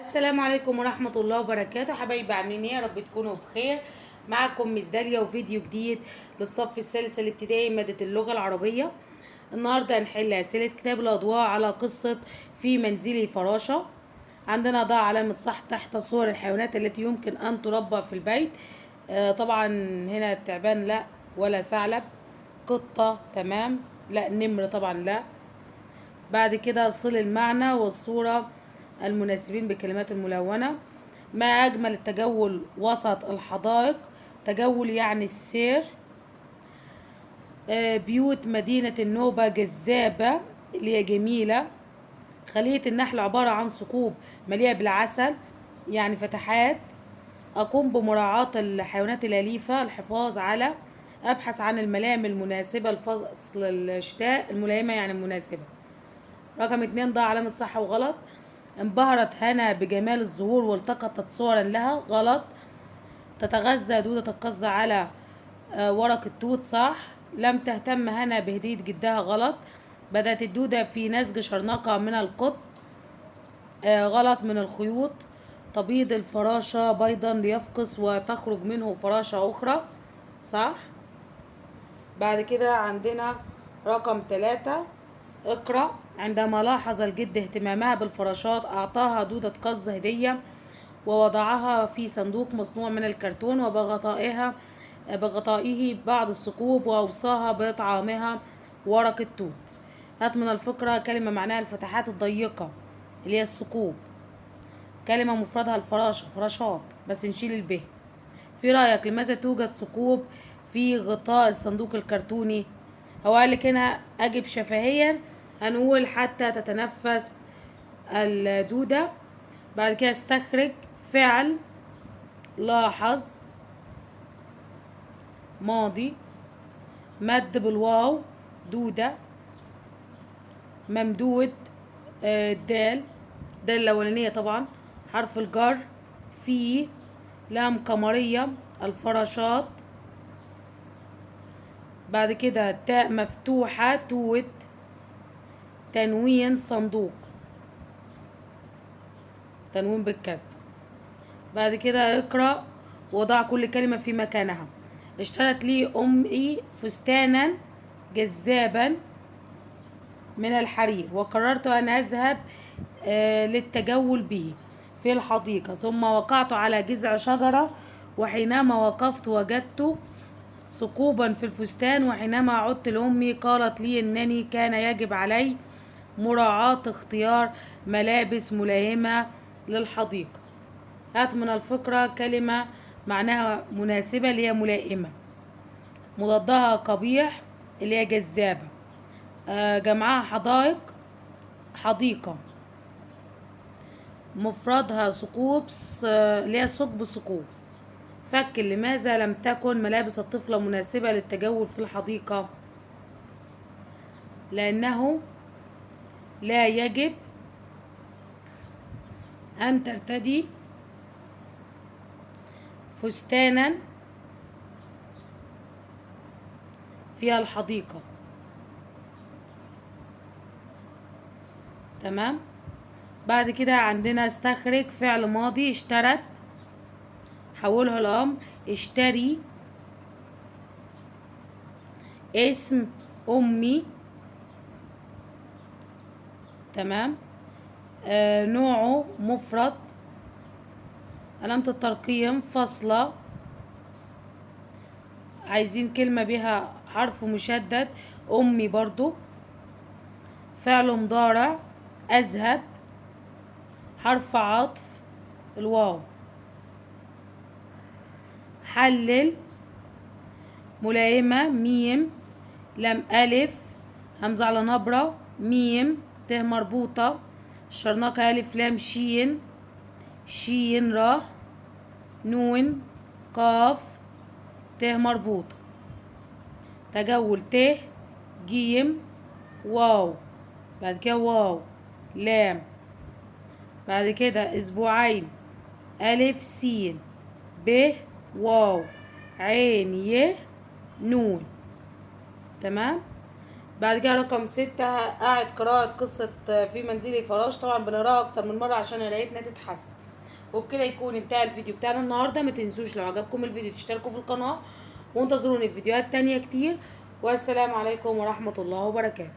السلام عليكم ورحمة الله وبركاته. حبايبي عاملين ايه؟ يا رب تكونوا بخير. معكم مس داليا وفيديو جديد للصف الثالث الابتدائي مادة اللغة العربية. النهاردة هنحل أسئلة كتاب الأضواء على قصة في منزلي فراشة. عندنا ضع علامة صح تحت صور الحيوانات التي يمكن أن تربى في البيت. طبعا هنا التعبان لا، ولا ثعلب. قطة تمام، لا. نمر طبعا لا. بعد كده صل المعنى والصورة المناسبين بالكلمات الملونة. ما أجمل التجول وسط الحدائق. تجول يعني السير. بيوت مدينة النوبة جذابة اللي هي جميلة. خلية النحل عبارة عن ثقوب مليئة بالعسل يعني فتحات. أقوم بمراعاة الحيوانات الأليفة، الحفاظ على. أبحث عن الملائم المناسبة لفصل الشتاء، الملائمة يعني المناسبة. رقم 2 ضع علامة صح وغلط. انبهرت هنا بجمال الزهور والتقطت صورا لها، غلط. تتغذى دودة القز على ورق التوت، صح. لم تهتم هنا بهدية جدها، غلط. بدأت الدودة في نسج شرنقة من القط، غلط. من الخيوط. تبيض الفراشة بيضا ليفقس وتخرج منه فراشة أخرى، صح. بعد كده عندنا رقم 3 اقرأ. عندما لاحظ الجد اهتمامها بالفراشات أعطاها دودة قز هدية ووضعها في صندوق مصنوع من الكرتون بغطائه بعض الثقوب وأوصاها بإطعامها ورق التوت. هات من الفقرة كلمة معناها الفتحات الضيقة اللي هي الثقوب. كلمة مفردها الفراشة، فراشات، بس نشيل الب. في رأيك لماذا توجد ثقوب في غطاء الصندوق الكرتوني؟ هو قالك هنا أجب شفهيا، هنقول حتى تتنفس الدودة. بعد كده استخرج فعل لاحظ ماضي مد بالواو دودة ممدود الدال الأولانية طبعا حرف الجر في لام قمرية الفراشات. بعد كده تاء مفتوحة توت تنوين صندوق تنوين بالكسر. بعد كده اقرأ وضع كل كلمة في مكانها. اشترت لي أمي فستانا جذابا من الحرير وقررت أن أذهب للتجول به في الحديقة، ثم وقعت على جذع شجرة وحينما وقفت وجدت ثقوبا في الفستان، وحينما عدت لأمي قالت لي أنني كان يجب علي مراعاة اختيار ملابس ملائمة للحديقة. هات من الفقرة كلمة معناها مناسبة اللي هي ملائمة، مضادها قبيح اللي هي جذابة، جمعها حدائق حديقة، مفردها ثقوب اللي هي ثقب ثقوب. فك لماذا لم تكن ملابس الطفلة مناسبة للتجول في الحديقة؟ لأنه لا يجب أن ترتدي فستانا في الحديقة، تمام. بعد كده عندنا استخرج فعل ماضي اشترت حولها الأمر اشتري اسم أمي، تمام. نوعه مفرد، علامة الترقيم فاصلة، عايزين كلمة بها حرف مشدد أمي برضو. فعل مضارع أذهب، حرف عطف الواو. حلل ملائمة ميم لم ألف همزة على نبرة ميم ت مربوطة شرنقة ألف لام شين شين را نون قاف ت مربوطة. تجول ت جيم واو، بعد كده واو لام. بعد كده أسبوعين ألف سين ب واو عين ي نون، تمام. بعد كده رقم 6 قاعد قراءة قصة في منزلي فراش. طبعا بنقراها اكتر من مرة عشان قرايتنا تتحسن. وبكده يكون انتهى الفيديو بتاعنا النهاردة. ما تنسوش لو عجبكم الفيديو تشتركوا في القناة، وانتظروني في فيديوهات تانية كتير. والسلام عليكم ورحمة الله وبركاته.